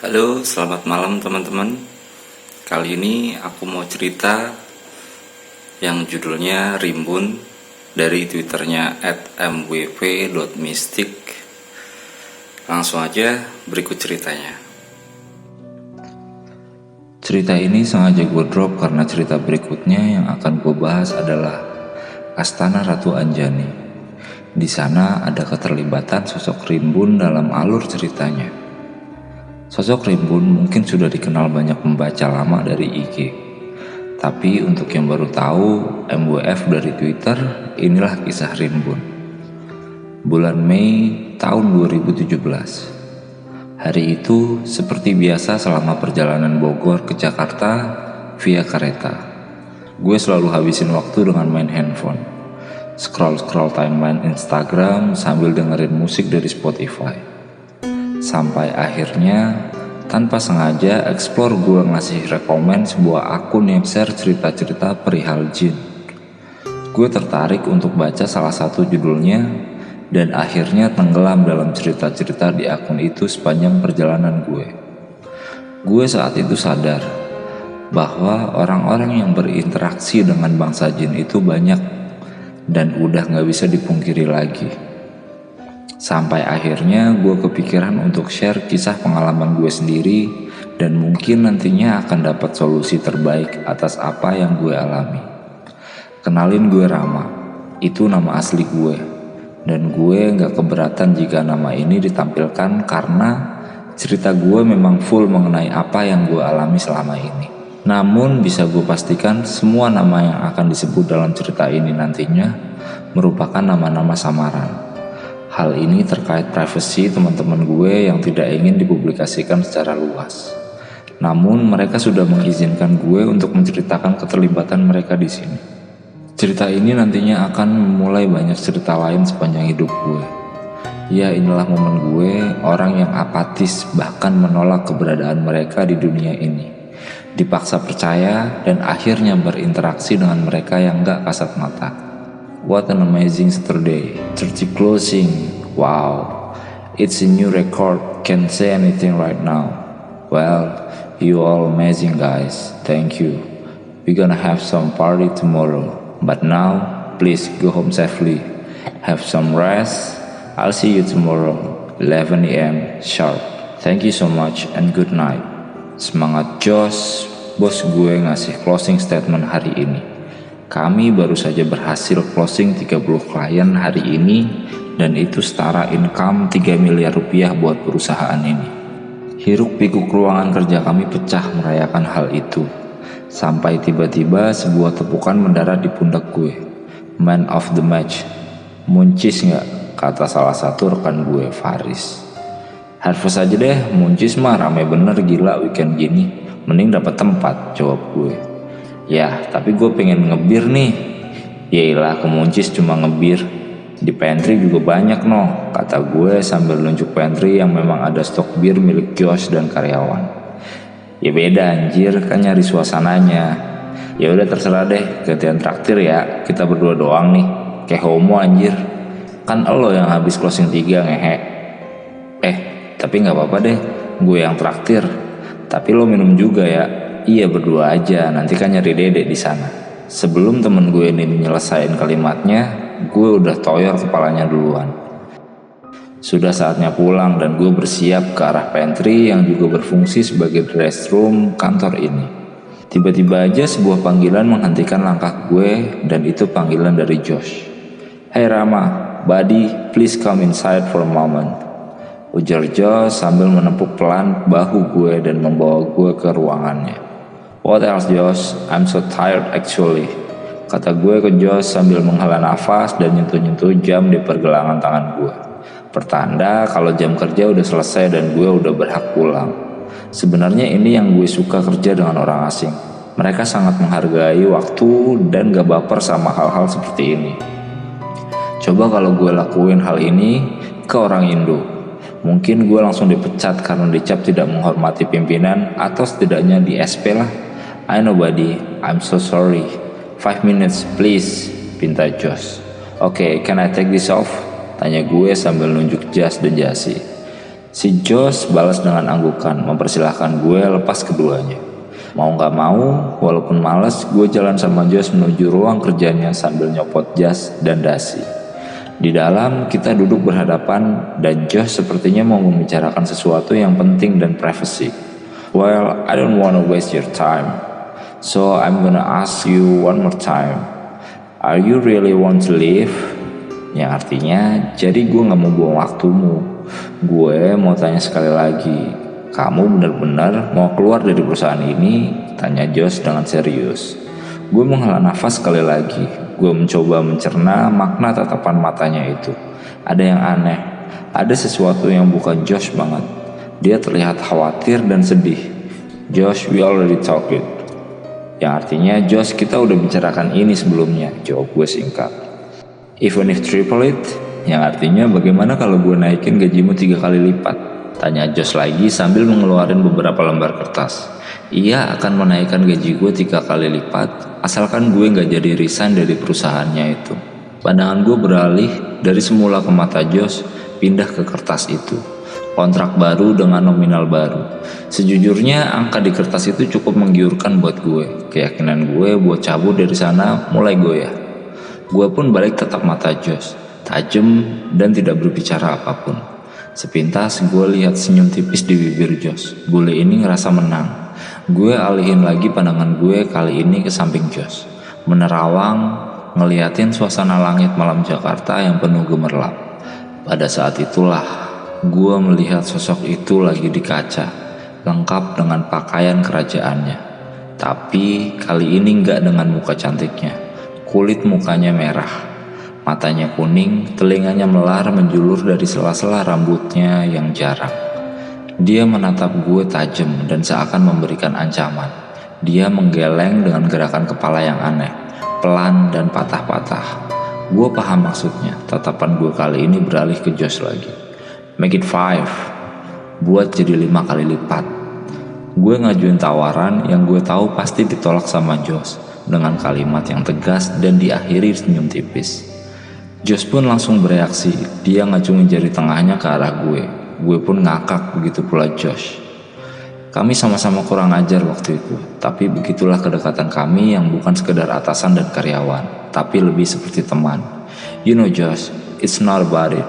Halo, selamat malam teman-teman. Kali ini aku mau cerita yang judulnya Rimbun dari twitternya @mwp.mystic. Langsung aja berikut ceritanya. Cerita ini sengaja gue drop karena cerita berikutnya yang akan gue bahas adalah Astana Ratu Anjani. Di sana ada keterlibatan sosok Rimbun dalam alur ceritanya. Sosok Rimbun mungkin sudah dikenal banyak pembaca lama dari IG. Tapi untuk yang baru tahu MWF dari Twitter, inilah kisah Rimbun. Bulan Mei tahun 2017. Hari itu seperti biasa selama perjalanan Bogor ke Jakarta via kereta. Gue selalu habisin waktu dengan main handphone. Scroll timeline Instagram sambil dengerin musik dari Spotify. Sampai akhirnya tanpa sengaja explore gue ngasih rekomen sebuah akun yang share cerita-cerita perihal jin. Gue tertarik untuk baca salah satu judulnya dan akhirnya tenggelam dalam cerita-cerita di akun itu sepanjang perjalanan gue. Gue saat itu sadar bahwa orang-orang yang berinteraksi dengan bangsa jin itu banyak dan udah gak bisa dipungkiri lagi. Sampai akhirnya gue kepikiran untuk share kisah pengalaman gue sendiri dan mungkin nantinya akan dapat solusi terbaik atas apa yang gue alami. Kenalin, gue Rama, itu nama asli gue. Dan gue gak keberatan jika nama ini ditampilkan karena cerita gue memang full mengenai apa yang gue alami selama ini. Namun bisa gue pastikan semua nama yang akan disebut dalam cerita ini nantinya merupakan nama-nama samaran. Hal ini terkait privasi teman-teman gue yang tidak ingin dipublikasikan secara luas. Namun mereka sudah mengizinkan gue untuk menceritakan keterlibatan mereka di sini. Cerita ini nantinya akan memulai banyak cerita lain sepanjang hidup gue. Ya, inilah momen gue, orang yang apatis bahkan menolak keberadaan mereka di dunia ini. Dipaksa percaya dan akhirnya berinteraksi dengan mereka yang gak kasat mata. What an amazing Saturday. 30 closing. Wow. It's a new record. Can't say anything right now. Well, you all amazing guys. Thank you. We're gonna have some party tomorrow. But now, please go home safely. Have some rest. I'll see you tomorrow. 11 AM sharp. Thank you so much and good night. Semangat Josh. Bos gue ngasih closing statement hari ini. Kami baru saja berhasil closing 30 klien hari ini dan itu setara income 3 miliar rupiah buat perusahaan ini. Hiruk pikuk ruangan kerja kami pecah merayakan hal itu. Sampai tiba-tiba sebuah tepukan mendarat di pundak gue. Man of the match. Muncis gak? Kata salah satu rekan gue, Faris. Harvest aja deh, muncis mah rame bener gila weekend gini. Mending dapat tempat, jawab gue. Ya, tapi gue pengen ngebir nih. Yailah, kemuncis cuma ngebir. Di pantry juga banyak noh, kata gue sambil nunjuk pantry yang memang ada stok bir milik Josh dan karyawan. Ya beda anjir, kan nyari suasananya. Ya udah terserah deh, gantian traktir ya. Kita berdua doang nih, kayak homo anjir. Kan lo yang habis closing 3 ngehe. Tapi gak apa-apa deh, gue yang traktir. Tapi lo minum juga ya. Iya, berdua aja, nanti kan nyari dedek di sana. Sebelum temen gue ini nyelesain kalimatnya, gue udah toyor kepalanya duluan. Sudah saatnya pulang dan gue bersiap ke arah pantry yang juga berfungsi sebagai restroom kantor ini. Tiba-tiba aja sebuah panggilan menghentikan langkah gue dan itu panggilan dari Josh. Hey Rama, buddy, please come inside for a moment. Ujar Josh sambil menepuk pelan bahu gue dan membawa gue ke ruangannya. What else Josh? I'm so tired actually. Kata gue ke Josh sambil menghela nafas dan nyentuh-nyentuh jam di pergelangan tangan gue. Pertanda kalau jam kerja udah selesai dan gue udah berhak pulang. Sebenarnya ini yang gue suka kerja dengan orang asing. Mereka sangat menghargai waktu dan gak baper sama hal-hal seperti ini. Coba kalau gue lakuin hal ini ke orang Indo. Mungkin gue langsung dipecat karena dicap tidak menghormati pimpinan atau setidaknya di SP lah. I know buddy, I'm so sorry. 5 minutes please, pinta Josh. Okay, can I take this off? Tanya gue sambil nunjuk jas dan jasi. Si Josh balas dengan anggukan, mempersilahkan gue lepas keduanya. Mau gak mau, walaupun males, gue jalan sama Josh menuju ruang kerjanya sambil nyopot jas dan dasi. Di dalam, kita duduk berhadapan dan Josh sepertinya mau membicarakan sesuatu yang penting dan privacy. Well, I don't wanna waste your time, so I'm gonna ask you one more time. Are you really want to leave? Yang artinya, jadi gue gak mau buang waktumu. Gue mau tanya sekali lagi, kamu benar-benar mau keluar dari perusahaan ini? Tanya Josh dengan serius. Gue menghela nafas sekali lagi. Gue mencoba mencerna makna tatapan matanya itu. Ada yang aneh. Ada sesuatu yang bukan Josh banget. Dia terlihat khawatir dan sedih. Josh, we already talked it. Yang artinya, Josh, kita udah bicarakan ini sebelumnya. Jawab gue singkat. Even if triple it? Yang artinya, bagaimana kalau gue naikin gajimu 3 kali lipat? Tanya Josh lagi sambil mengeluarkan beberapa lembar kertas. Ia akan menaikkan gaji gue 3 kali lipat, asalkan gue gak jadi resign dari perusahaannya itu. Pandangan gue beralih dari semula ke mata Josh, pindah ke kertas itu. Kontrak baru dengan nominal baru. Sejujurnya angka di kertas itu cukup menggiurkan buat gue. Keyakinan gue buat cabut dari sana mulai goyah. Gue pun balik tatap mata Josh, tajam dan tidak berbicara apapun. Sepintas gue lihat senyum tipis di bibir Josh. Bule ini ngerasa menang. Gue alihin lagi pandangan gue kali ini ke samping Josh, menerawang, ngeliatin suasana langit malam Jakarta yang penuh gemerlap. Pada saat itulah gue melihat sosok itu lagi di kaca, lengkap dengan pakaian kerajaannya. Tapi kali ini gak dengan muka cantiknya. Kulit mukanya merah, matanya kuning, telinganya melar menjulur dari sela-sela rambutnya yang jarang. Dia menatap gue tajam dan seakan memberikan ancaman. Dia menggeleng dengan gerakan kepala yang aneh, pelan dan patah-patah. Gue paham maksudnya. Tatapan gue kali ini beralih ke Josh lagi. Make it 5, buat jadi 5 kali lipat. Gue ngajuin tawaran yang gue tahu pasti ditolak sama Josh dengan kalimat yang tegas dan diakhiri senyum tipis. Josh pun langsung bereaksi. Dia ngacungin jari tengahnya ke arah gue. Gue pun ngakak, begitu pula Josh. Kami sama-sama kurang ajar waktu itu, tapi begitulah kedekatan kami yang bukan sekedar atasan dan karyawan, tapi lebih seperti teman. You know Josh, it's not about it.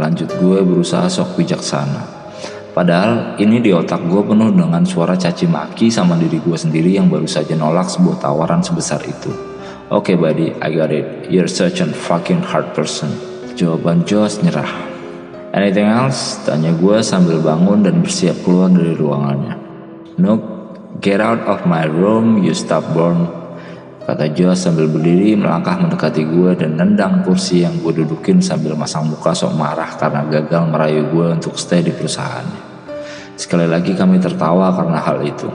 Lanjut gue berusaha sok bijaksana. Padahal ini di otak gue penuh dengan suara caci maki sama diri gue sendiri yang baru saja nolak sebuah tawaran sebesar itu. Okay buddy, I got it. You're such a fucking hard person. Jawaban Josh nyerah. Anything else? Tanya gue sambil bangun dan bersiap keluar dari ruangannya. Nope, get out of my room, you stubborn. Kata Josh sambil berdiri melangkah mendekati gue dan nendang kursi yang gue dudukin sambil masang muka sok marah karena gagal merayu gue untuk stay di perusahaannya. Sekali lagi kami tertawa karena hal itu.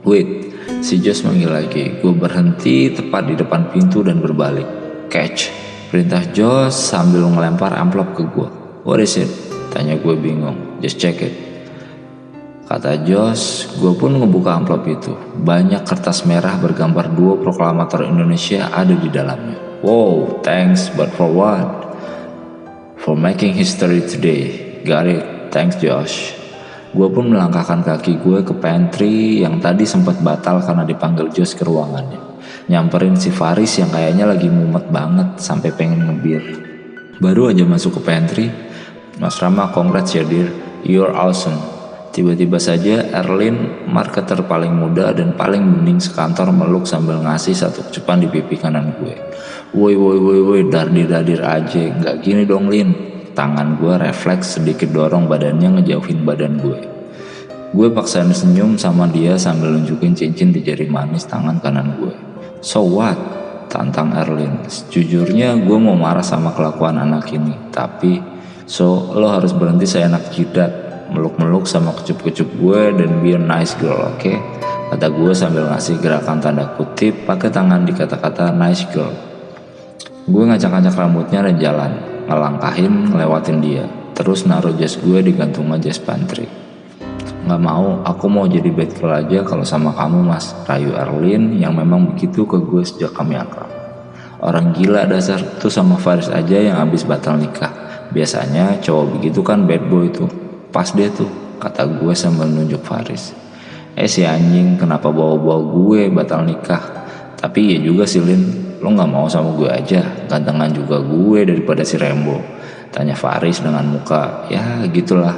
Wait, si Josh manggil lagi. Gue berhenti tepat di depan pintu dan berbalik. Catch, perintah Josh sambil ngelempar amplop ke gue. What is it? Tanya gue bingung. Just check it. Kata Josh. Gue pun ngebuka amplop itu. Banyak kertas merah bergambar 2 proklamator Indonesia ada di dalamnya. Wow, thanks, but for what? For making history today. Got it, thanks Josh. Gue pun melangkahkan kaki gue ke pantry yang tadi sempat batal karena dipanggil Josh ke ruangannya. Nyamperin si Faris yang kayaknya lagi mumet banget sampai pengen ngebir. Baru aja masuk ke pantry, Mas Rama, congrats ya dear, you're awesome. Tiba-tiba saja Erlin, marketer paling muda dan paling bening sekantor, meluk sambil ngasih satu kecupan di pipi kanan gue. Woi, dardir aja, nggak gini dong Lin. Tangan gue refleks sedikit dorong badannya ngejauhin badan gue. Gue paksain senyum sama dia sambil nunjukin cincin di jari manis tangan kanan gue. So what? Tantang Erlin. Sejujurnya gue mau marah sama kelakuan anak ini, tapi so lo harus berhenti seenak jidat, meluk-meluk sama kecup-kecup gue dan be a nice girl, oke? Kata gue sambil ngasih gerakan tanda kutip pakai tangan di kata-kata nice girl. Gue ngacak-ngacak rambutnya dan jalan, ngelangkahin ngelewatin dia, terus naruh jas gue di gantungan jas pantry. Gak mau, aku mau jadi bad girl aja kalau sama kamu mas, rayu Erlin yang memang begitu ke gue sejak kami akrab. Orang gila dasar tuh sama Faris aja yang habis batal nikah. Biasanya cowok begitu kan bad boy tuh. Pas deh tuh, kata gue sambil nunjuk Faris. Si anjing, kenapa bawa-bawa gue batal nikah? Tapi ya juga sih Lin, lo gak mau sama gue aja, gantengan juga gue daripada si Rembo, tanya Faris dengan muka ya gitulah.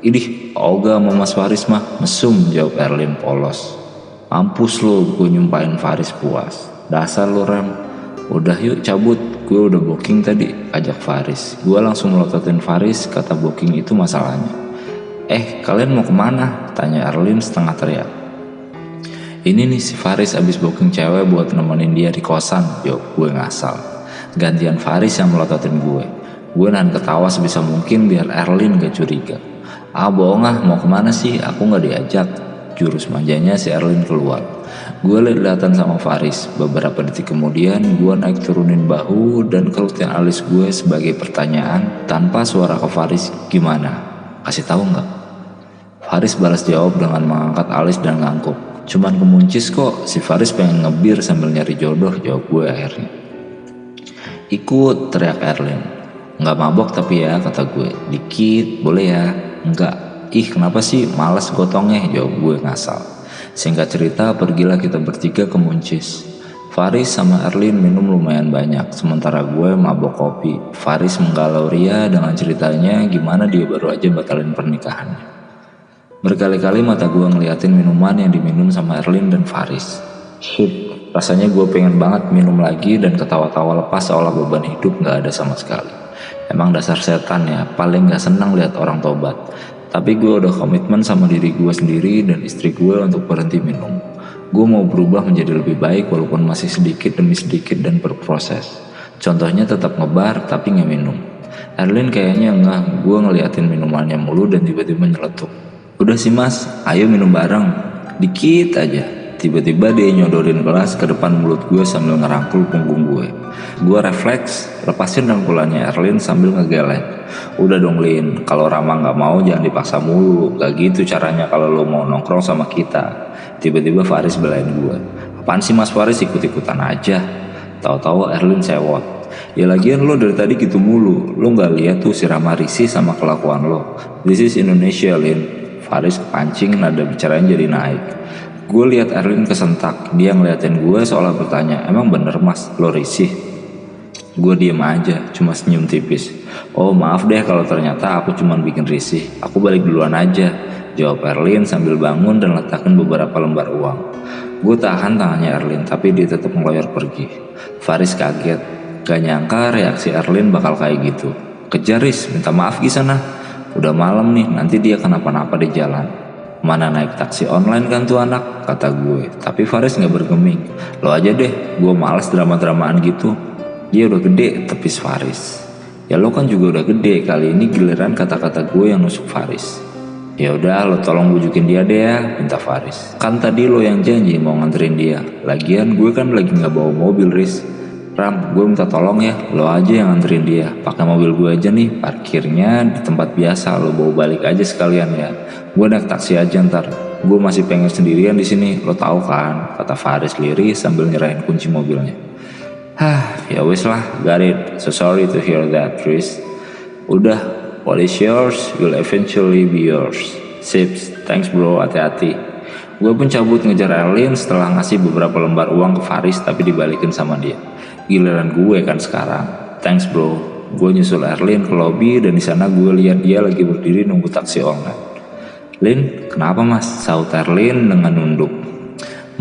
Idih, ogah sama Mas Faris mah, mesum, jawab Erlin polos. Mampus lo, gue nyumpahin Faris puas. Dasar lo Rem. Udah yuk cabut, gue udah booking tadi, ajak Faris. Gue langsung melototin Faris, kata booking itu masalahnya. Kalian mau kemana? Tanya Erlin setengah teriak. Ini nih si Faris abis booking cewek buat nemenin dia di kosan, jawab gue ngasal. Gantian Faris yang melototin gue. Gue nahan ketawa sebisa mungkin biar Erlin gak curiga. Bohong mau kemana sih? Aku gak diajak. Jurus manjanya si Erlin keluar. Gue liat-liatan sama Faris. Beberapa detik kemudian gue naik turunin bahu dan kerutin alis gue sebagai pertanyaan tanpa suara ke Faris. Gimana? Kasih tahu nggak? Faris balas jawab dengan mengangkat alis dan ngangguk. Cuman kemuncis kok. Si Faris pengen ngebir sambil nyari jodoh, jawab gue akhirnya. Ikut, teriak Erlin. Nggak mabok tapi ya, kata gue. Dikit, boleh ya? Enggak. Kenapa sih? Males gotongnya, jawab gue ngasal. Singkat cerita, pergilah kita bertiga ke Muncis. Faris sama Erlin minum lumayan banyak, sementara gue mabok kopi. Faris menggalau ria dengan ceritanya gimana dia baru aja batalin pernikahannya. Berkali-kali mata gue ngeliatin minuman yang diminum sama Erlin dan Faris. Shit, rasanya gue pengen banget minum lagi dan ketawa-tawa lepas seolah beban hidup gak ada sama sekali. Emang dasar setan ya, paling gak senang lihat orang tobat. Tapi gue udah komitmen sama diri gue sendiri dan istri gue untuk berhenti minum. Gue mau berubah menjadi lebih baik walaupun masih sedikit demi sedikit dan berproses. Contohnya tetap ngebar tapi gak minum. Erlin kayaknya ngeh gue ngeliatin minumannya mulu dan tiba-tiba nyeletuk. Udah sih mas, ayo minum bareng. Dikit aja. Tiba-tiba dia nyodorin gelas ke depan mulut gue sambil ngerangkul punggung gue. Gue refleks, lepasin rangkulannya Erlin sambil ngegeleng. Udah dong Lin, kalau Rama gak mau jangan dipaksa mulu. Gak gitu caranya kalau lo mau nongkrong sama kita. Tiba-tiba Faris belain gue. Apaan sih mas Faris, ikut-ikutan aja. Tahu-tahu Erlin sewot. Ya lagian lo dari tadi gitu mulu. Lo gak lihat tuh si Rama risih sama kelakuan lo. This is Indonesia Lin. Faris kepancing, nada bicaranya jadi naik. Gue lihat Erlin kesentak. Dia ngeliatin gue seolah bertanya, emang bener mas, lo risih? Gue diem aja, cuma senyum tipis. Oh maaf deh kalau ternyata aku cuma bikin risih. Aku balik duluan aja, jawab Erlin sambil bangun dan letakkan beberapa lembar uang. Gue tahan tangannya Erlin, tapi dia tetap ngeloyor pergi. Faris kaget, gak nyangka reaksi Erlin bakal kayak gitu. Kejar Riz, minta maaf di sana. Udah malam nih, nanti dia kenapa-napa di jalan. Mana naik taksi online kan tuh anak, kata gue. Tapi Faris gak bergeming. Lo aja deh, gue males drama-dramaan gitu. Dia udah gede, tepis Faris. Ya lo kan juga udah gede, kali ini giliran kata-kata gue yang nusuk Faris. Ya udah, lo tolong bujukin dia deh ya, minta Faris. Kan tadi lo yang janji mau nganterin dia. Lagian gue kan lagi gak bawa mobil Riz. Ram, gue minta tolong ya, lo aja yang nganterin dia. Pakai mobil gue aja nih, parkirnya di tempat biasa, lo bawa balik aja sekalian ya. Gue naik taksi aja ntar. Gue masih pengen sendirian di sini, lo tahu kan? Kata Faris lirih sambil nyerahin kunci mobilnya. Ya wis lah, got it. So sorry to hear that, Riz. Udah, what is yours will eventually be yours. Sips, thanks bro, hati-hati. Gue pun cabut ngejar Erlin setelah ngasih beberapa lembar uang ke Faris tapi dibalikin sama dia. Giliran gue kan sekarang. Thanks bro. Gue nyusul Erlin ke lobi dan di sana gue lihat dia lagi berdiri nunggu taksi online. Lin, kenapa mas? Saut Erlin dengan nunduk.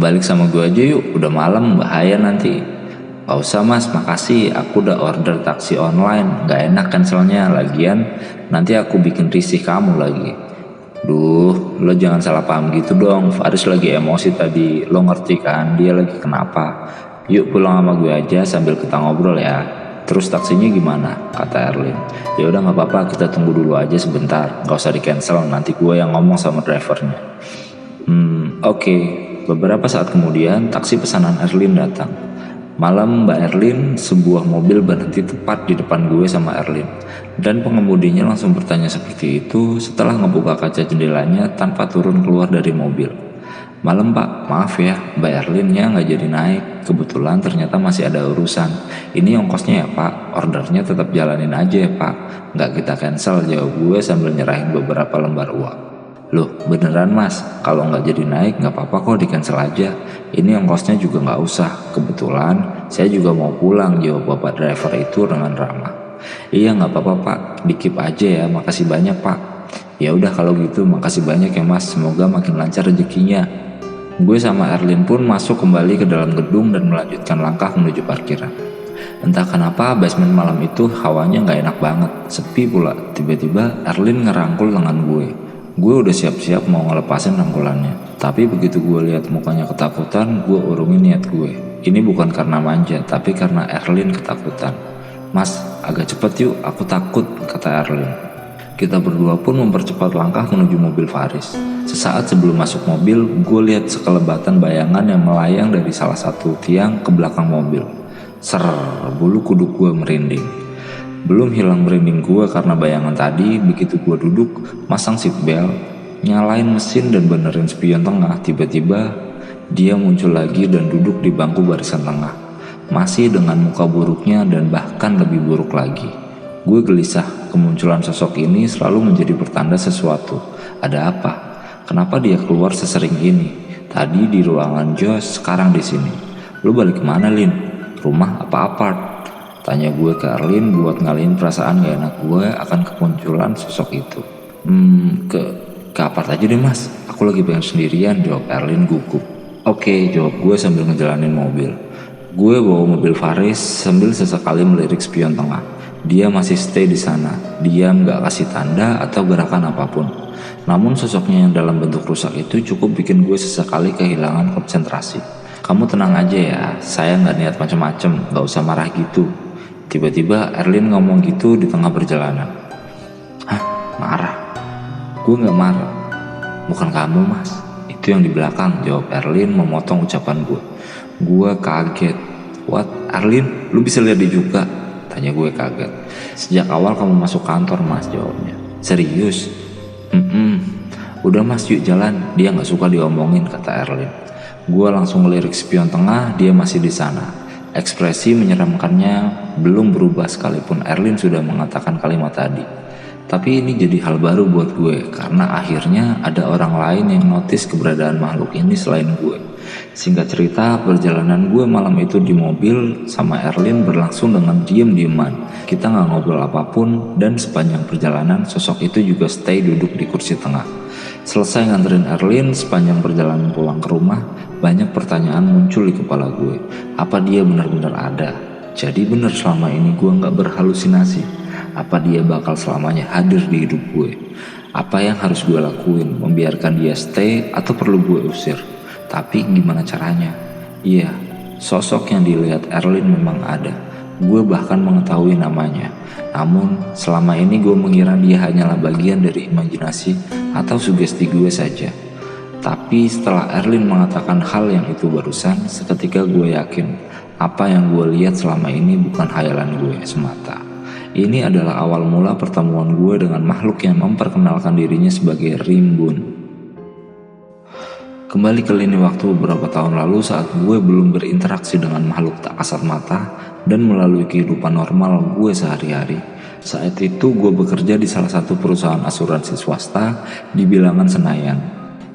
Balik sama gue aja yuk, udah malam bahaya nanti. Gak usah mas, makasih. Aku udah order taksi online. Gak enak cancelnya, lagian nanti aku bikin risih kamu lagi. Duh, lo jangan salah paham gitu dong. Faris lagi emosi tadi. Lo ngerti kan dia lagi kenapa? Yuk pulang sama gue aja sambil kita ngobrol ya. Terus taksinya gimana? Kata Erlin. Ya udah nggak apa-apa, kita tunggu dulu aja sebentar. Gak usah di cancel, nanti gue yang ngomong sama drivernya. Oke. Beberapa saat kemudian taksi pesanan Erlin datang. Malam Mbak Erlin, sebuah mobil berhenti tepat di depan gue sama Erlin. Dan pengemudinya langsung bertanya seperti itu setelah ngebuka kaca jendelanya tanpa turun keluar dari mobil. "Malam pak, maaf ya, Mbak Erlinnya nggak jadi naik. Kebetulan ternyata masih ada urusan. Ini ongkosnya ya pak, ordernya tetap jalanin aja ya pak. Nggak kita cancel," jawab gue sambil nyerahin beberapa lembar uang. "Loh beneran mas, kalau nggak jadi naik nggak apa-apa kok, di cancel aja. Ini ongkosnya juga nggak usah. Kebetulan saya juga mau pulang," jawab bapak driver itu dengan ramah. "Iya nggak apa-apa pak, dikip aja ya, makasih banyak pak." "Ya udah kalau gitu, makasih banyak ya mas, semoga makin lancar rezekinya." Gue sama Erlin pun masuk kembali ke dalam gedung dan melanjutkan langkah menuju parkiran. Entah kenapa basement malam itu hawanya nggak enak banget, sepi pula. Tiba-tiba Erlin ngerangkul lengan gue. Gue udah siap-siap mau ngelepasin rangkulannya, tapi begitu gue lihat mukanya ketakutan, gue urungin niat gue. Ini bukan karena manja, tapi karena Erlin ketakutan. "Mas, agak cepet yuk, aku takut," kata Erlin. Kita berdua pun mempercepat langkah menuju mobil Faris. Sesaat sebelum masuk mobil, gue lihat sekelebatan bayangan yang melayang dari salah satu tiang ke belakang mobil. Ser, bulu kuduk gue merinding. Belum hilang merinding gue karena bayangan tadi. Begitu gue duduk, masang seatbelt, nyalain mesin dan benerin spion tengah, tiba-tiba dia muncul lagi dan duduk di bangku barisan tengah, masih dengan muka buruknya dan bahkan lebih buruk lagi. Gue gelisah, kemunculan sosok ini selalu menjadi pertanda sesuatu. Ada apa? Kenapa dia keluar sesering ini? Tadi di ruangan Josh, sekarang di sini. "Lu balik kemana, Lin? Rumah apa apart?" Tanya gue ke Erlin buat ngalihin perasaan gak enak gue akan kemunculan sosok itu. Ke apart aja deh mas, aku lagi pengen sendirian," jawab Erlin gugup. "Oke," jawab gue sambil ngejalanin mobil. Gue bawa mobil Faris sambil sesekali melirik spion tengah. Dia masih stay di sana, diam gak kasih tanda atau gerakan apapun. Namun sosoknya yang dalam bentuk rusak itu cukup bikin gue sesekali kehilangan konsentrasi. "Kamu tenang aja ya, saya gak niat macem-macem, gak usah marah gitu." Tiba-tiba Erlin ngomong gitu di tengah perjalanan. "Hah? Marah?" "Gue gak marah." "Bukan kamu mas, itu yang di belakang," jawab Erlin memotong ucapan gue. Gue kaget. "What? Erlin, lu bisa lihat dia juga?" Tanya gue kaget. "Sejak awal kamu masuk kantor mas," jawabnya. "Serius?" "Udah mas yuk jalan, dia gak suka diomongin," kata Erlin. Gue langsung ngelirik spion tengah, dia masih di sana. Ekspresi menyeramkannya belum berubah sekalipun Erlin sudah mengatakan kalimat tadi. Tapi ini jadi hal baru buat gue, karena akhirnya ada orang lain yang notice keberadaan makhluk ini selain gue. Singkat cerita, perjalanan gue malam itu di mobil sama Erlin berlangsung dengan diem-dieman. Kita gak ngobrol apapun, dan sepanjang perjalanan sosok itu juga stay duduk di kursi tengah. Selesai nganterin Erlin, sepanjang perjalanan pulang ke rumah, banyak pertanyaan muncul di kepala gue. Apa dia benar-benar ada? Jadi benar selama ini gue gak berhalusinasi? Apa dia bakal selamanya hadir di hidup gue? Apa yang harus gue lakuin? Membiarkan dia stay atau perlu gue usir? Tapi gimana caranya? Iya, sosok yang dilihat Erlin memang ada. Gue bahkan mengetahui namanya. Namun selama ini gue mengira dia hanyalah bagian dari imajinasi atau sugesti gue saja. Tapi setelah Erlin mengatakan hal yang itu barusan, seketika gue yakin apa yang gue lihat selama ini bukan khayalan gue semata. Ini adalah awal mula pertemuan gue dengan makhluk yang memperkenalkan dirinya sebagai Rimbun. Kembali ke lini waktu beberapa tahun lalu saat gue belum berinteraksi dengan makhluk tak kasat mata dan melalui kehidupan normal gue sehari-hari. Saat itu gue bekerja di salah satu perusahaan asuransi swasta di bilangan Senayan.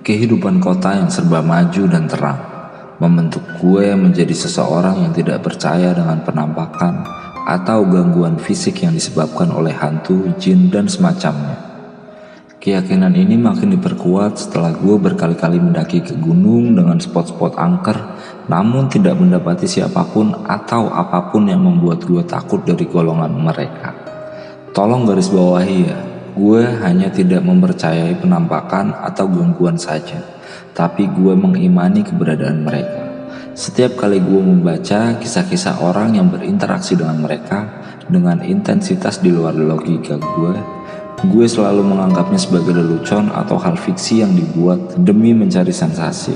Kehidupan kota yang serba maju dan terang membentuk gue menjadi seseorang yang tidak percaya dengan penampakan atau gangguan fisik yang disebabkan oleh hantu, jin, dan semacamnya. Keyakinan ini makin diperkuat setelah gue berkali-kali mendaki ke gunung dengan spot-spot angker, namun tidak mendapati siapapun atau apapun yang membuat gue takut dari golongan mereka. Tolong garis bawahi ya, gue hanya tidak mempercayai penampakan atau gangguan saja, tapi gue mengimani keberadaan mereka. Setiap kali gue membaca kisah-kisah orang yang berinteraksi dengan mereka dengan intensitas di luar logika gue selalu menganggapnya sebagai lelucon atau hal fiksi yang dibuat demi mencari sensasi.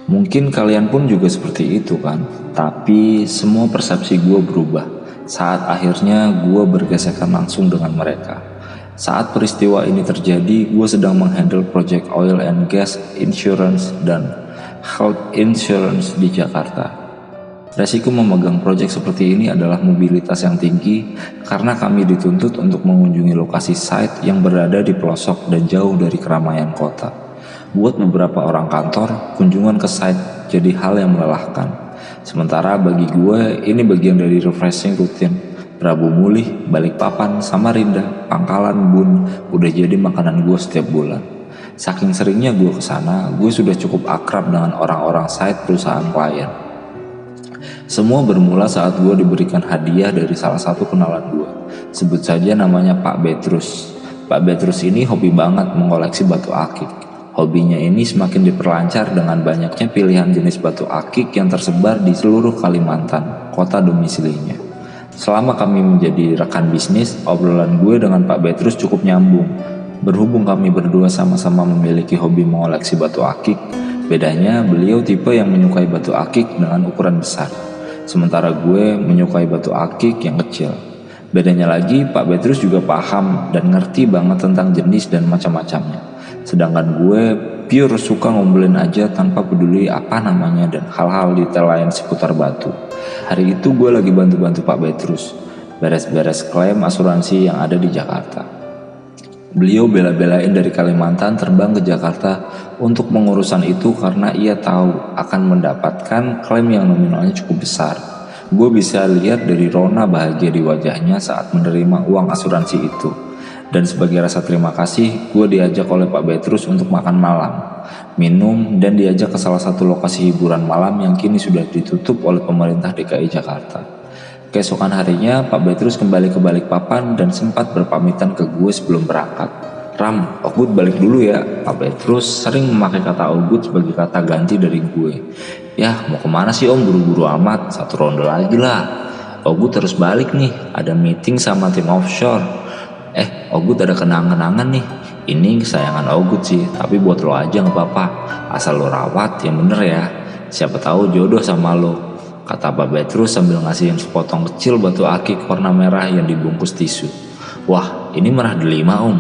Mungkin kalian pun juga seperti itu kan? Tapi semua persepsi gue berubah saat akhirnya gue bergesekan langsung dengan mereka. Saat peristiwa ini terjadi, gue sedang menghandle project oil and gas insurance dan health insurance di Jakarta. Resiko memegang proyek seperti ini adalah mobilitas yang tinggi karena kami dituntut untuk mengunjungi lokasi site yang berada di pelosok dan jauh dari keramaian kota. Buat beberapa orang kantor, kunjungan ke site jadi hal yang melelahkan. Sementara bagi gue, ini bagian dari refreshing rutin. Rabu Mulih, Balikpapan, Samarinda, Pangkalan, Bun, udah jadi makanan gue setiap bulan. Saking seringnya gue kesana, gue sudah cukup akrab dengan orang-orang site perusahaan klien. Semua bermula saat gue diberikan hadiah dari salah satu kenalan gue. Sebut saja namanya Pak Petrus. Pak Petrus ini hobi banget mengoleksi batu akik. Hobinya ini semakin diperlancar dengan banyaknya pilihan jenis batu akik yang tersebar di seluruh Kalimantan, kota domisilinya. Selama kami menjadi rekan bisnis, obrolan gue dengan Pak Petrus cukup nyambung. Berhubung kami berdua sama-sama memiliki hobi mengoleksi batu akik, bedanya beliau tipe yang menyukai batu akik dengan ukuran besar. Sementara gue menyukai batu akik yang kecil. Bedanya lagi, Pak Petrus juga paham dan ngerti banget tentang jenis dan macam-macamnya. Sedangkan gue pure suka ngobrolin aja tanpa peduli apa namanya dan hal-hal detail lain seputar batu. Hari itu gue lagi bantu-bantu Pak Petrus beres-beres klaim asuransi yang ada di Jakarta. Beliau bela-belain dari Kalimantan terbang ke Jakarta untuk mengurusan itu karena ia tahu akan mendapatkan klaim yang nominalnya cukup besar. Gue bisa lihat dari rona bahagia di wajahnya saat menerima uang asuransi itu. Dan sebagai rasa terima kasih, gue diajak oleh Pak Petrus untuk makan malam, minum, dan diajak ke salah satu lokasi hiburan malam yang kini sudah ditutup oleh pemerintah DKI Jakarta. Keesokan harinya, Pak Petrus kembali ke Balikpapan dan sempat berpamitan ke gue sebelum berangkat. Ram, Ogut balik dulu ya. Pak Petrus sering memakai kata Ogut sebagai kata ganti dari gue. Yah, mau kemana sih om, buru-buru amat, 1 ronde lagi lah. Ogut terus balik nih, ada meeting sama tim offshore. Ogut ada kenang-kenangan nih. Ini kesayangan Ogut sih, tapi buat lo aja gak apa-apa. Asal lo rawat yang bener ya. Siapa tahu jodoh sama lo, kata Pak Petrus sambil ngasihin sepotong kecil batu akik warna merah yang dibungkus tisu. Wah, ini merah delima om.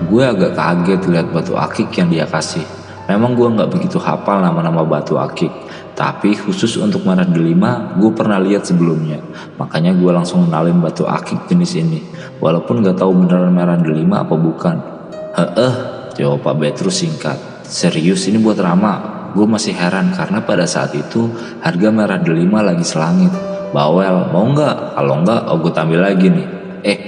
Gue agak kaget lihat batu akik yang dia kasih. Memang gue gak begitu hafal nama-nama batu akik, tapi khusus untuk merah delima gue pernah lihat sebelumnya. Makanya gue langsung kenalin batu akik jenis ini, walaupun gak tahu beneran merah delima apa bukan. Jawab Pak Petrus singkat. Serius ini buat Rama? Gue masih heran karena pada saat itu harga merah delima lagi selangit. Bawel, mau nggak? Kalau nggak, Ogut ambil lagi nih.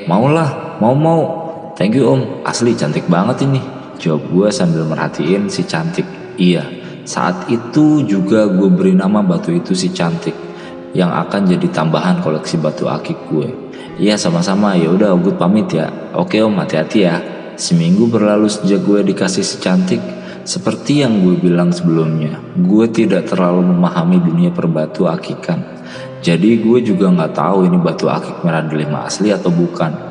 Maulah, mau. Thank you om, asli cantik banget ini. Jawab gue sambil merhatiin si cantik. Iya, saat itu juga gue beri nama batu itu si cantik, yang akan jadi tambahan koleksi batu akik gue. Iya sama-sama, ya udah Ogut pamit ya. Oke om, hati-hati ya. Seminggu berlalu sejak gue dikasih si cantik. Seperti yang gue bilang sebelumnya, gue tidak terlalu memahami dunia perbatu akikan. Jadi gue juga gak tahu ini batu akik merah delima asli atau bukan.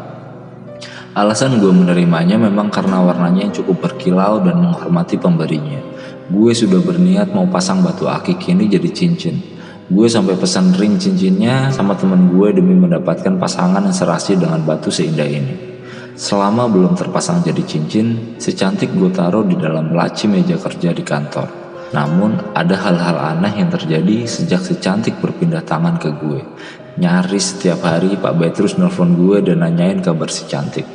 Alasan gue menerimanya memang karena warnanya yang cukup berkilau dan menghormati pemberinya. Gue sudah berniat mau pasang batu akik ini jadi cincin. Gue sampai pesan ring cincinnya sama temen gue demi mendapatkan pasangan yang serasi dengan batu seindah ini. Selama belum terpasang jadi cincin, si cantik gue taruh di dalam laci meja kerja di kantor. Namun ada hal-hal aneh yang terjadi sejak si cantik berpindah tangan ke gue. Nyaris setiap hari Pak Petrus nelfon gue dan nanyain kabar si cantik.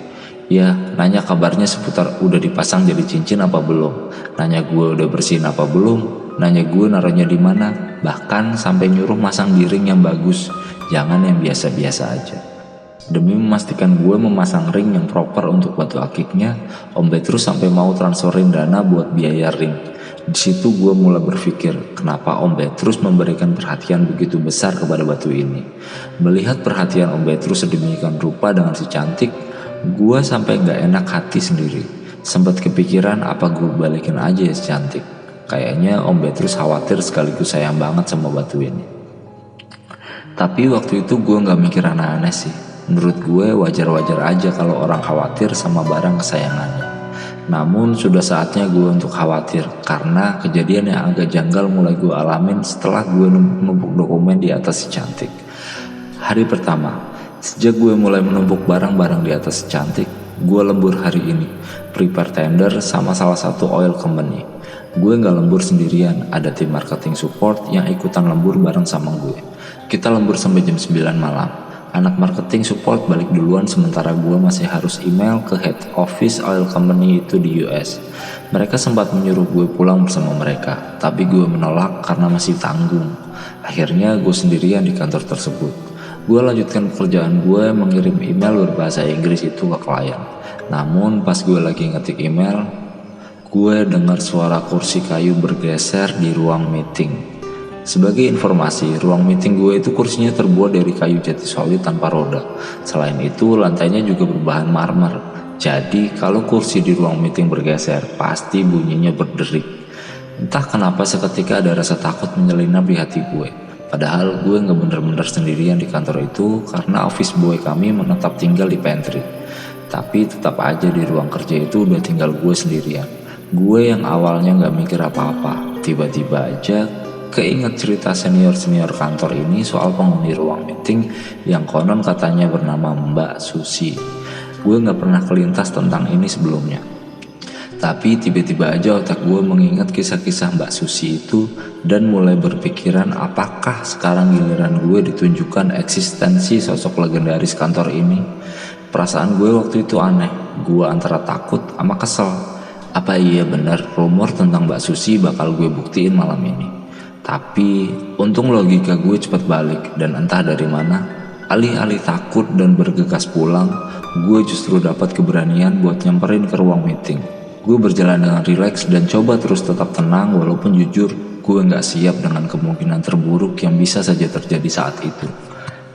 Ya, nanya kabarnya seputar udah dipasang jadi cincin apa belum. Nanya gue udah bersihin apa belum. Nanya gue naruhnya di mana. Bahkan sampai nyuruh masang di ring yang bagus, jangan yang biasa-biasa aja. Demi memastikan gue memasang ring yang proper untuk batu akiknya, Om Petrus sampai mau transferin dana buat biaya ring. Di situ gue mulai berpikir, kenapa Om Petrus memberikan perhatian begitu besar kepada batu ini. Melihat perhatian Om Petrus sedemikian rupa dengan si cantik, gue sampai gak enak hati sendiri. Sempat kepikiran apa gue balikin aja ya si cantik. Kayaknya Om Petrus khawatir sekaligus sayang banget sama batu ini. Tapi waktu itu gue gak mikir aneh-aneh sih. Menurut gue wajar-wajar aja kalau orang khawatir sama barang kesayangannya. Namun sudah saatnya gue untuk khawatir karena kejadian yang agak janggal mulai gue alamin setelah gue numpuk dokumen di atas si cantik. Hari pertama, sejak gue mulai menumpuk barang-barang di atas si cantik, Gue lembur hari ini, prepare tender sama salah satu oil company. Gue nggak lembur sendirian, ada tim marketing support yang ikutan lembur bareng sama gue. Kita lembur sampai jam 9 malam. Anak marketing support balik duluan sementara gue masih harus email ke head office oil company itu di US. Mereka sempat menyuruh gue pulang bersama mereka, tapi gue menolak karena masih tanggung. Akhirnya gue sendirian di kantor tersebut. Gue lanjutkan pekerjaan gue mengirim email berbahasa Inggris itu ke klien. Namun pas gue lagi ngetik email, gue dengar suara kursi kayu bergeser di ruang meeting. Sebagai informasi, ruang meeting gue itu kursinya terbuat dari kayu jati solid tanpa roda. Selain itu, lantainya juga berbahan marmer. Jadi, kalau kursi di ruang meeting bergeser, pasti bunyinya berderik. Entah kenapa seketika ada rasa takut menyelinap di hati gue. Padahal gue gak bener-bener sendirian di kantor itu karena office boy kami menetap tinggal di pantry. Tapi tetap aja di ruang kerja itu udah tinggal gue sendirian. Gue yang awalnya gak mikir apa-apa, tiba-tiba aja keinget cerita senior-senior kantor ini soal penghuni ruang meeting yang konon katanya bernama Mbak Susi. Gue gak pernah kelintas tentang ini sebelumnya. Tapi tiba-tiba aja otak gue mengingat kisah-kisah Mbak Susi itu dan mulai berpikiran apakah sekarang giliran gue ditunjukkan eksistensi sosok legendaris kantor ini. Perasaan gue waktu itu aneh, gue antara takut sama kesel. Apa iya benar rumor tentang Mbak Susi bakal gue buktiin malam ini? Tapi untung logika gue cepat balik dan entah dari mana, alih-alih takut dan bergegas pulang, gue justru dapat keberanian buat nyamperin ke ruang meeting. Gue berjalan dengan rileks dan coba terus tetap tenang walaupun jujur gue gak siap dengan kemungkinan terburuk yang bisa saja terjadi saat itu.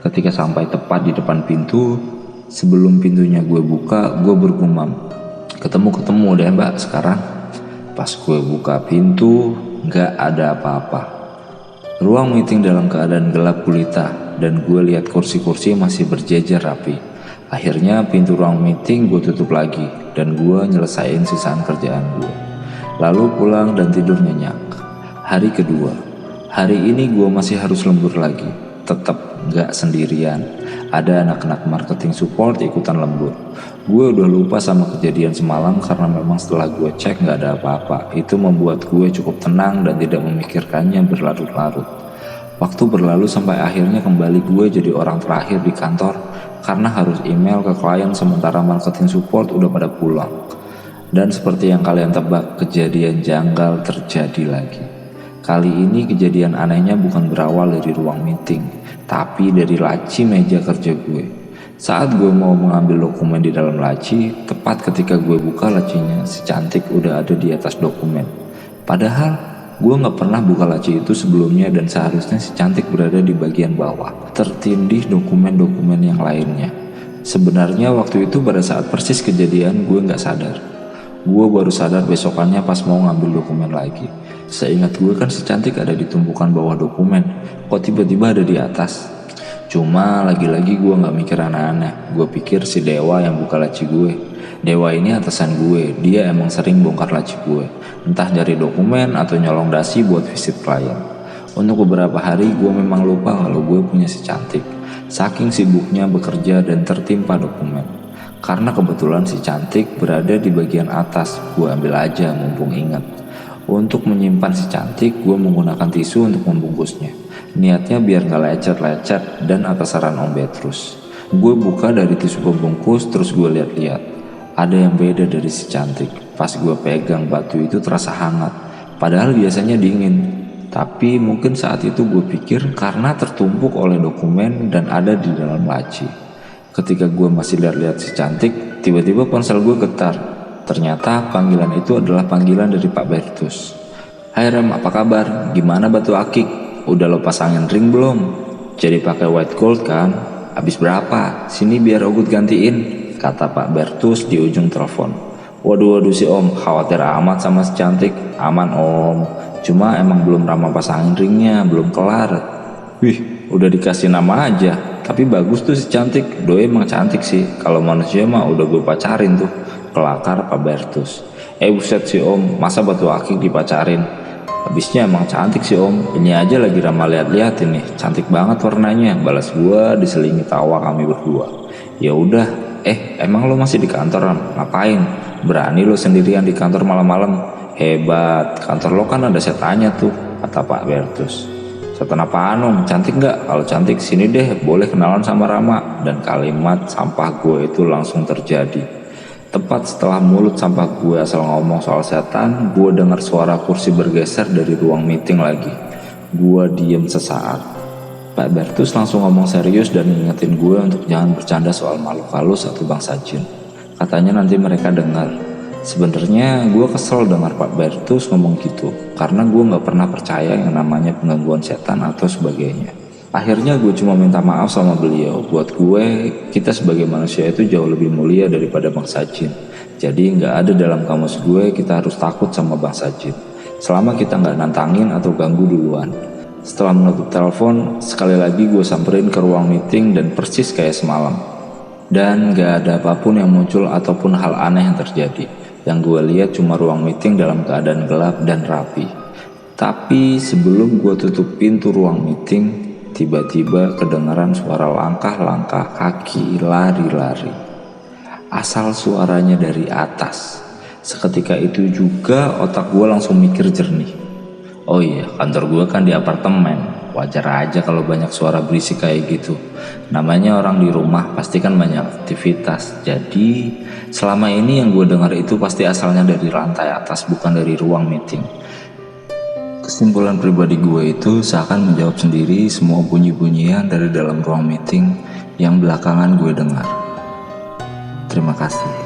Ketika sampai tepat di depan pintu, sebelum pintunya gue buka, gue bergumam, ketemu deh mbak sekarang. Pas gue buka pintu, gak ada apa-apa. Ruang meeting dalam keadaan gelap gulita dan gue lihat kursi-kursi masih berjejer rapi. Akhirnya pintu ruang meeting gue tutup lagi dan gue nyelesain sisaan kerjaan gue. Lalu pulang dan tidur nyenyak. Hari kedua, hari ini gue masih harus lembur lagi. Tetap gak sendirian. Ada anak-anak marketing support ikutan lembur. Gue udah lupa sama kejadian semalam karena memang setelah gue cek gak ada apa-apa. Itu membuat gue cukup tenang dan tidak memikirkannya berlarut-larut. Waktu berlalu sampai akhirnya kembali gue jadi orang terakhir di kantor karena harus email ke klien sementara marketing support udah pada pulang. Dan seperti yang kalian tebak, kejadian janggal terjadi lagi. Kali ini kejadian anehnya bukan berawal dari ruang meeting, tapi dari laci meja kerja gue. Saat gue mau mengambil dokumen di dalam laci, tepat ketika gue buka lacinya, si cantik udah ada di atas dokumen. Padahal gue gak pernah buka laci itu sebelumnya dan seharusnya si cantik berada di bagian bawah, tertindih dokumen-dokumen yang lainnya. Sebenarnya waktu itu pada saat persis kejadian gue gak sadar. Gue baru sadar besokannya pas mau ngambil dokumen lagi. Seingat gue kan si cantik ada di tumpukan bawah dokumen, kok tiba-tiba ada di atas. Cuma lagi-lagi gue gak mikir aneh-aneh. Gue pikir si Dewa yang buka laci gue. Dewa ini atasan gue, dia emang sering bongkar laci gue, entah dari dokumen atau nyolong dasi buat visit klien. Untuk beberapa hari gue memang lupa kalau gue punya si cantik, saking sibuknya bekerja dan tertimpa dokumen. Karena kebetulan si cantik berada di bagian atas, gue ambil aja mumpung ingat. Untuk menyimpan si cantik, gue menggunakan tisu untuk membungkusnya. Niatnya biar gak lecet-lecet dan atas saran Om Petrus. Gue buka dari tisu pembungkus terus gue lihat-lihat. Ada yang beda dari si cantik. Pas gue pegang batu itu terasa hangat, padahal biasanya dingin. Tapi mungkin saat itu gue pikir karena tertumpuk oleh dokumen dan ada di dalam laci. Ketika gue masih lihat-lihat si cantik, tiba-tiba ponsel gue getar. Ternyata panggilan itu adalah panggilan dari Pak Bertus. Hai Rem, apa kabar? Gimana batu akik? Udah lo pasangin ring belum? Jadi pakai white gold kan? Habis berapa? Sini biar Ogut gantiin, kata Pak Bertus di ujung telepon. Waduh si Om, khawatir amat sama si cantik. Aman Om, cuma emang belum ramah pasangin ringnya, belum kelar. Wih, udah dikasih nama aja. Tapi bagus tuh si cantik, doi emang cantik sih. Kalau manusia mah udah gue pacarin tuh, kelakar Pak Bertus. Buset sih Om, masa batu akik dipacarin? Habisnya emang cantik sih Om, ini aja lagi ramah lihat-lihat ini, cantik banget warnanya, balas gua diselingi tawa kami berdua. Ya udah, Emang lo masih di kantor? Ngapain? Berani lo sendirian di kantor malam-malam? Hebat, kantor lo kan ada setannya tuh, kata Pak Bertus. Setan apaan om? Cantik nggak? Kalau cantik sini deh, boleh kenalan sama Rama. Dan kalimat sampah gue itu langsung terjadi. Tepat setelah mulut sampah gue asal ngomong soal setan, gue dengar suara kursi bergeser dari ruang meeting lagi. Gue diem sesaat. Pak Bertus langsung ngomong serius dan ngingetin gue untuk jangan bercanda soal makhluk halus atau bangsa jin. Katanya nanti mereka dengar. Sebenarnya gue kesel dengar Pak Bertus ngomong gitu, karena gue gak pernah percaya yang namanya penggangguan setan atau sebagainya. Akhirnya gue cuma minta maaf sama beliau. Buat gue, kita sebagai manusia itu jauh lebih mulia daripada bangsa jin. Jadi gak ada dalam kamus gue kita harus takut sama bangsa jin, selama kita gak nantangin atau ganggu duluan. Setelah menutup telepon, sekali lagi gue samperin ke ruang meeting dan persis kayak semalam. Dan gak ada apapun yang muncul ataupun hal aneh yang terjadi. Yang gue lihat cuma ruang meeting dalam keadaan gelap dan rapi. Tapi sebelum gue tutup pintu ruang meeting, tiba-tiba kedengaran suara langkah-langkah kaki lari-lari. Asal suaranya dari atas. Seketika itu juga otak gue langsung mikir jernih. Oh iya, kantor gue kan di apartemen. Wajar aja kalau banyak suara berisik kayak gitu. Namanya orang di rumah pasti kan banyak aktivitas. Jadi selama ini yang gue dengar itu pasti asalnya dari lantai atas, bukan dari ruang meeting. Kesimpulan pribadi gue itu seakan menjawab sendiri semua bunyi-bunyian dari dalam ruang meeting yang belakangan gue dengar. Terima kasih.